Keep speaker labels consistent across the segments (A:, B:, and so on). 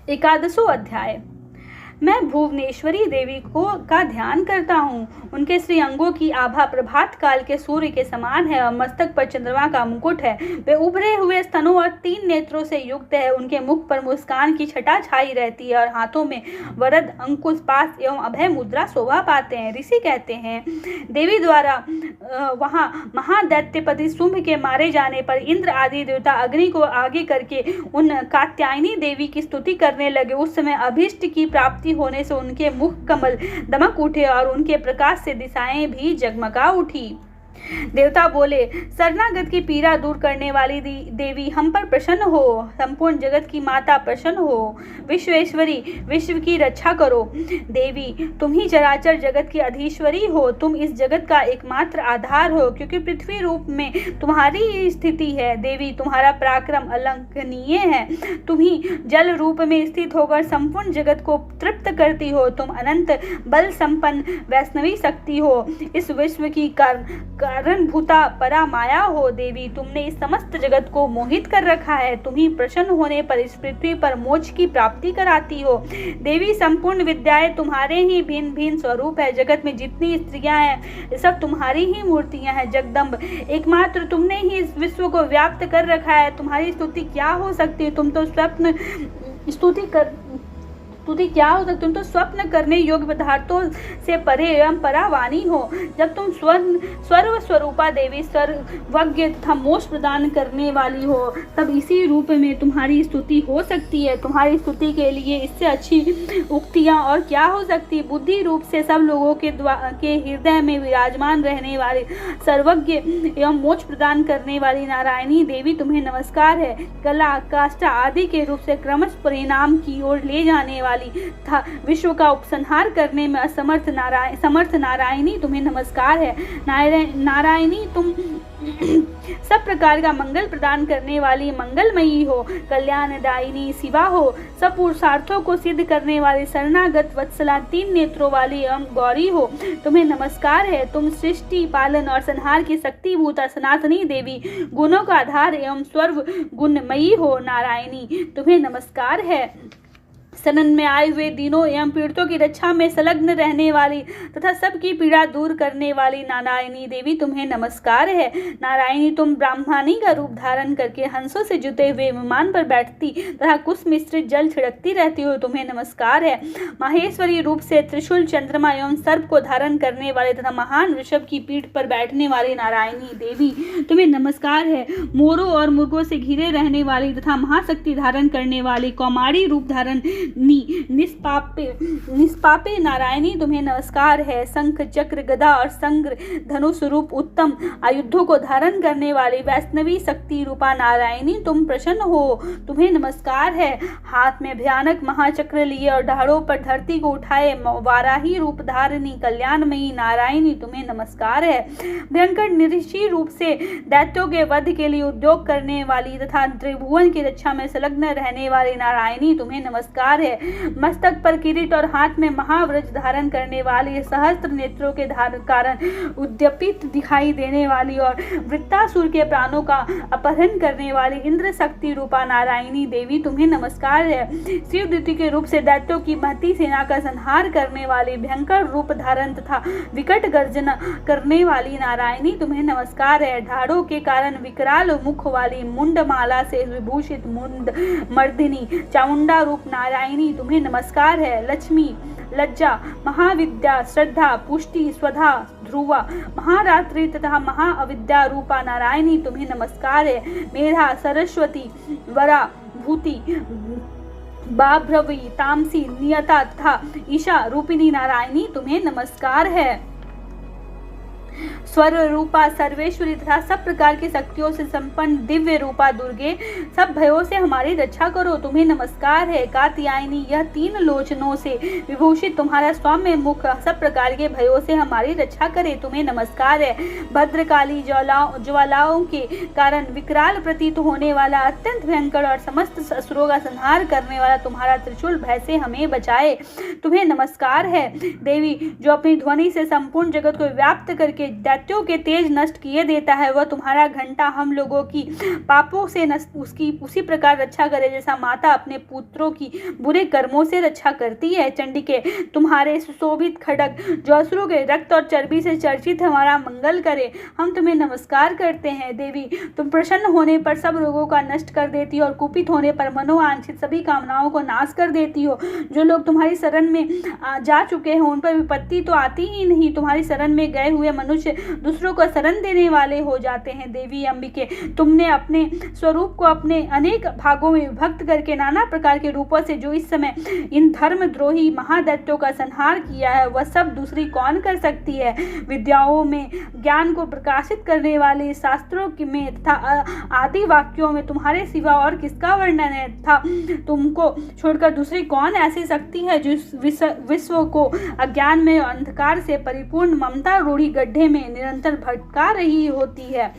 A: एकादशों अध्याय। मैं भुवनेश्वरी देवी का ध्यान करता हूँ। उनके श्री अंगों की आभा प्रभात काल के सूर्य के समान है और मस्तक पर चंद्रमा का मुकुट है। वे उभरे हुए स्तनों और 3 नेत्रों से युक्त है। उनके मुख पर मुस्कान की छटा छाई रहती है और हाथों में वरद, अंकुश, पास एवं अभय मुद्रा शोभा पाते हैं। ऋषि कहते हैं, देवी द्वारा वहाँ महादैत्यपति शुंभ के मारे जाने पर इंद्र आदि देवता अग्नि को आगे करके उन कात्यायनी देवी की स्तुति करने लगे। उस समय अभीष्ट की प्राप्ति होने से उनके मुख कमल दमक उठे और उनके प्रकाश से दिशाएं भी जगमगा उठी। देवता बोले, शरणागत की पीड़ा दूर करने वाली देवी हम पर प्रसन्न हो। संपूर्ण जगत की माता प्रसन्न हो। विश्वेश्वरी, विश्व की रक्षा करो। देवी, तुम ही चराचर जगत की अधीश्वरी हो। तुम इस जगत का एकमात्र आधार हो, क्योंकि पृथ्वी रूप में तुम्हारी ही स्थिति है। देवी, तुम्हारा पराक्रम अलंघनीय है। तुम ही जल रूप में स्थित होकर संपूर्ण जगत को तृप्त करती हो। तुम अनंत बल संपन्न वैष्णवी शक्ति हो। इस विश्व की कारणभूता परा माया हो। देवी, तुमने इस समस्त जगत को मोहित कर रखा है। तुम ही प्रसन्न होने पर इस पृथ्वी पर मोक्ष की प्राप्ति कराती हो। देवी, संपूर्ण विद्याएं तुम्हारे ही भिन्न भिन्न स्वरूप है। जगत में जितनी स्त्रियां हैं सब तुम्हारी ही मूर्तियां हैं। जगदम्ब, एकमात्र तुमने ही इस विश्व को व्याप्त कर रखा है। तुम्हारी स्तुति क्या हो सकती है? तुम तो तुम तो स्वप्न करने योग्य पदार्थों से परे एवं परावानी हो। जब तुम सर्व स्वरूपा देवी, सर्वज्ञ तथा मोक्ष प्रदान करने वाली हो, तब इसी रूप में तुम्हारी स्तुति हो सकती है। तुम्हारी स्तुति के लिए इससे अच्छी उक्तियां और क्या हो सकती। बुद्धि रूप से सब लोगों के हृदय में विराजमान रहने वाली, सर्वज्ञ एवं मोक्ष प्रदान करने वाली नारायणी देवी, तुम्हें नमस्कार है। कला, काष्ठा आदि के रूप से क्रमश परिणाम की ओर ले जाने वाली था विश्व का उपसंहार करने में समर्थ नारायणी, तुम्हें नमस्कार है। नारायणी, तुम सब प्रकार का मंगल प्रदान करने वाली मंगलमयी हो। कल्याणदायिनी शिवा हो। सब पुरुषार्थों को सिद्ध करने वाली शरणागत वत्सला, 3 नेत्रों वाली एवं गौरी हो। तुम्हें नमस्कार है। तुम सृष्टि, पालन और संहार की शक्तिभूता सनातनी देवी, गुणों का आधार एवं सर्व गुणमयी हो। नारायणी, तुम्हें नमस्कार है। शरण में आए हुए दीनों एवं पीड़ितों की रक्षा में संलग्न रहने वाली तथा सबकी पीड़ा दूर करने वाली नारायणी देवी, तुम्हें नमस्कार है। नारायणी, तुम ब्राह्मणी का रूप धारण करके हंसों से जुते हुए विमान पर बैठती तथा कुश मिश्रित जल छिड़कती रहती हो। तुम्हें नमस्कार है। माहेश्वरी रूप से त्रिशूल, चंद्रमा एवं सर्प को धारण करने वाले तथा महान ऋषभ की पीठ पर बैठने वाली नारायणी देवी, तुम्हें नमस्कार है। मोरों और मुर्गों से घिरे रहने वाली तथा महाशक्ति धारण करने वाली कौमारी रूप धारण निष्पापे नारायणी, तुम्हें नमस्कार है। शंख, चक्र, गदा और संग्र धनुष रूप उत्तम आयुधों को धारण करने वाली वैष्णवी शक्ति रूपा नारायणी, तुम प्रसन्न हो। तुम्हें नमस्कार है। हाथ में भयानक महाचक्र लिए और ढालों पर धरती को उठाए वाराही रूप धारिणी कल्याणमयी नारायणी, तुम्हें नमस्कार है। भयंकर निरीक्षी रूप से दैत्यों के वध के लिए उद्योग करने वाली तथा त्रिभुवन की रक्षा में संलग्न रहने वाली नारायणी, तुम्हें नमस्कार है। मस्तक पर किरीट और हाथ में महाव्रज धारण करने वाली, सहस्त्र नेत्रों के कारण उद्दीपित दिखाई देने वाली और वृत्तासुर के प्राणों का अपहरण करने वाली इंद्र शक्ति रूपा नारायणी देवी, तुम्हें नमस्कार है। शिवदूती के रूप से दैत्यों की महती सेना का संहार करने वाली, भयंकर रूप धारण तथा विकट गर्जना करने वाली नारायणी, तुम्हें नमस्कार है। ढाड़ों के कारण विकराल मुख वाली, मुंडमाला से विभूषित मुंड मर्दिनी चामुंडा रूप नारायणी, तुम्हें नमस्कार है। लक्ष्मी, लज्जा, महाविद्या, श्रद्धा, पुष्टि, स्वधा, ध्रुवा, महारात्रि तथा महाअविद्या रूपा नारायणी, तुम्हें नमस्कार है। मेधा, सरस्वती, वरा, भूति, बाभ्रवी, तामसी, नियता तथा ईशा रूपिणी नारायणी, तुम्हें नमस्कार है। स्वर रूपा सर्वेश्वरी तथा सब प्रकार की शक्तियों से संपन्न दिव्य रूपा दुर्गे, सब भयों से हमारी रक्षा करो, तुम्हें नमस्कार है। कात्यायनी, यह 3 लोचनों से विभूषित तुम्हारा सौम्य मुख सब प्रकार के भयों से हमारी रक्षा करे, तुम्हें नमस्कार है। भद्रकाली, ज्वालाओं के कारण विकराल प्रतीत होने वाला, अत्यंत भयंकर और समस्त असुरों का संहार करने वाला तुम्हारा त्रिशूल भय से हमें बचाए, तुम्हें नमस्कार है। देवी, जो अपनी ध्वनि से संपूर्ण जगत को व्याप्त करके दैत्यों के तेज नष्ट किए देता है, वह तुम्हारा घंटा हम लोगों की पापों से उसकी उसी प्रकार रक्षा करे जैसा माता अपने पुत्रों की बुरे कर्मों से रक्षा करती है। चंडिके, तुम्हारे सुशोभित खड्ग जो असुरों के रक्त और चर्बी से चर्चित हमारा मंगल करे, हम तुम्हें नमस्कार करते हैं। देवी, तुम प्रसन्न होने पर सब रोगों का नष्ट कर देती हो और कुपित होने पर मनोवांछित सभी कामनाओं को नाश कर देती हो। जो लोग तुम्हारी शरण में जा चुके हैं उन पर विपत्ति तो आती ही नहीं, तुम्हारी शरण में गए हुए मनुष्य दूसरों को शरण देने वाले हो जाते हैं। देवी अंबिके, तुमने अपने स्वरूप को अपने अनेक भागों में विभक्त करके नाना प्रकार के रूपों से जो इस समय इन धर्मद्रोही महादैत्यों का संहार किया है, वह सब दूसरी कौन कर सकती है। विद्याओं में ज्ञान को प्रकाशित करने वाले शास्त्रों में तथा आदि वाक्यों में तुम्हारे सिवा और किसका वर्णन है था। तुमको छोड़कर दूसरी कौन ऐसी शक्ति है जो विश्व को अज्ञान में अंधकार से परिपूर्ण ममता रूढ़ी गड्ढे में निरंतर भटका रही होती है।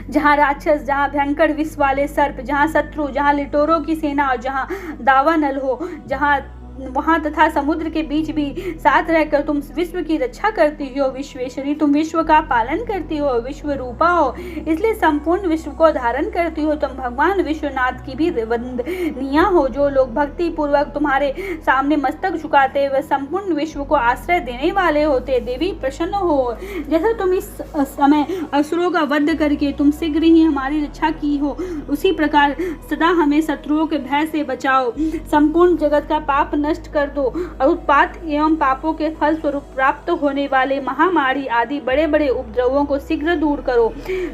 A: जहाँ राक्षस, जहाँ भयंकर विष वाले सर्प, जहाँ शत्रु, जहाँ लिटोरों की सेना और जहाँ दावानल हो, जहाँ वहाँ तथा समुद्र के बीच भी साथ रहकर तुम विश्व की रक्षा करती हो। विश्वेश्वरी, तुम विश्व का पालन करती हो, विश्व रूपा हो, इसलिए संपूर्ण विश्व को धारण करती हो। तुम भगवान विश्वनाथ की भी वंदनीय हो। जो लोग भक्ति पूर्वक तुम्हारे सामने मस्तक झुकाते वे संपूर्ण विश्व को आश्रय देने वाले होते। देवी, प्रसन्न हो। जैसा तुम इस समय असुरों का वध करके तुम शीघ्र ही हमारी रक्षा की हो, उसी प्रकार सदा हमें शत्रुओं के भय से बचाओ। संपूर्ण जगत का पाप नष्ट कर दो और उत्पात एवं पापों के फल स्वरूप प्राप्त होने वाले महामारी आदि बड़े बड़े उपद्रवों को शीघ्र दूर करो।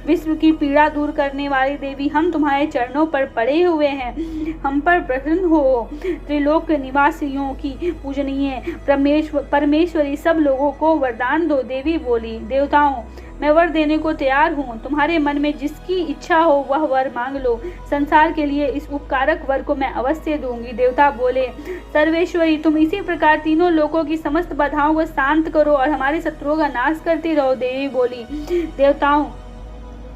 A: विश्व की पीड़ा दूर करने वाली देवी, हम तुम्हारे चरणों पर पड़े हुए हैं, हम पर प्रसन्न हो। त्रिलोक निवासियों की पूजनीय परमेश्वरी, सब लोगों को वरदान दो। देवी बोली, देवताओं, मैं वर देने को तैयार हूँ। तुम्हारे मन में जिसकी इच्छा हो वह वर मांग लो। संसार के लिए इस उपकारक वर को मैं अवश्य दूंगी। देवता बोले, सर्वेश्वरी, तुम इसी प्रकार तीनों लोकों की समस्त बाधाओं को शांत करो और हमारे शत्रुओं का नाश करती रहो। देवी बोली, देवताओं,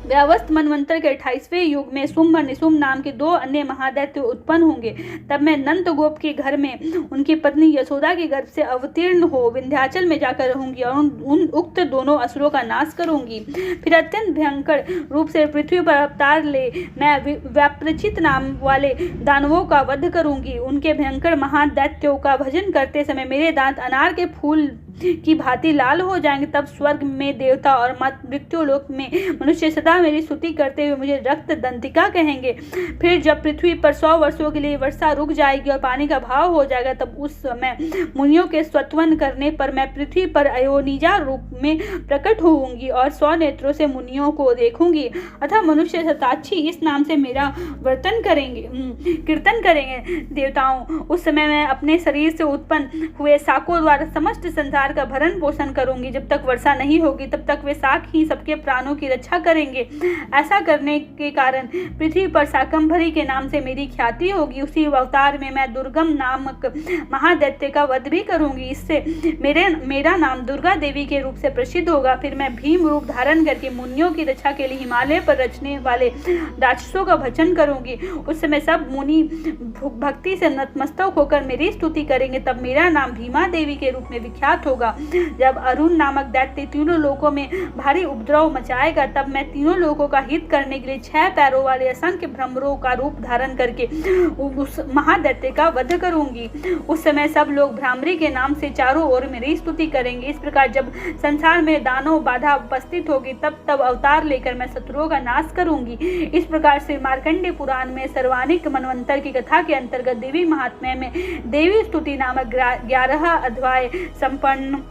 A: व्यावस्थ मनवंतर के 28वें युग में शुंभ और निशुंभ नाम के 2 अन्य महादैत्य उत्पन्न होंगे। तब मैं नंद गोप के घर में उनकी पत्नी यशोदा के गर्भ से अवतीर्ण हो विंध्याचल में जाकर रहूंगी और उन उक्त दोनों असुरों का नाश करूंगी। फिर अत्यंत भयंकर रूप से पृथ्वी पर अवतार ले मैं व्याप्रचित नाम वाले दानवों का वध करूंगी। उनके भयंकर महादैत्यों का भजन करते समय मेरे दांत अनार के फूल की भांति लाल हो जाएंगे। तब स्वर्ग में देवता और मृत्युलोक में मनुष्य सदा मेरी स्तुति करते हुए मुझे रक्त दंतिका कहेंगे। फिर जब पृथ्वी पर 100 वर्षों के लिए वर्षा रुक जाएगी और पानी का भाव हो जाएगा, तब उस समय मुनियों के स्तवन करने पर मैं पृथ्वी पर अयोनिजा रूप में प्रकट होऊंगी और 100 नेत्रों से मुनियों को देखूंगी। अतः मनुष्य शताक्षी इस नाम से मेरा कीर्तन करेंगे। देवताओं, उस समय मैं अपने शरीर से उत्पन्न हुए शाकों द्वारा समस्त संसार का भरण पोषण करूंगी। जब तक वर्षा नहीं होगी तब तक वे शाक ही सबके प्राणों की रक्षा करेंगे। ऐसा करने के कारण पृथ्वी पर शाकंभरी के नाम से मेरी ख्याति होगी। उसी अवतार में मैं दुर्गम नामक महादैत्य का वध भी करूंगी। इससे मेरा नाम दुर्गा देवी के रूप से प्रसिद्ध होगा। फिर मैं भीम रूप धारण करके मुनियों की रक्षा के लिए हिमालय पर रचने वाले राक्षसों का भजन करूंगी। उस समय सब मुनि भक्ति से नतमस्तक होकर मेरी स्तुति करेंगे। तब मेरा नाम भीमा देवी के रूप में विख्यात होगा। जब अरुण नामक दैत्य तीनों लोकों में भारी उपद्रव मचाएगा, तब मैं तीनों लोगों का हित करने के लिए 6 पैरों वाले असंख्य भ्रमरों का रूप धारण करके उस महादैत्य का वध करूंगी। उस समय सब लोग भ्रामरी के नाम से चारों ओर मेरी स्तुति करेंगे। इस प्रकार जब संसार में दानव बाधा उपस्थित होगी, तब अवतार लेकर मैं शत्रुओं का नाश करूंगी। इस प्रकार से मार्कंडेय पुराण में सर्वानिक मनवंतर की कथा के अंतर्गत देवी महात्म्य में देवी स्तुति नामक 11 अध्याय संपन्न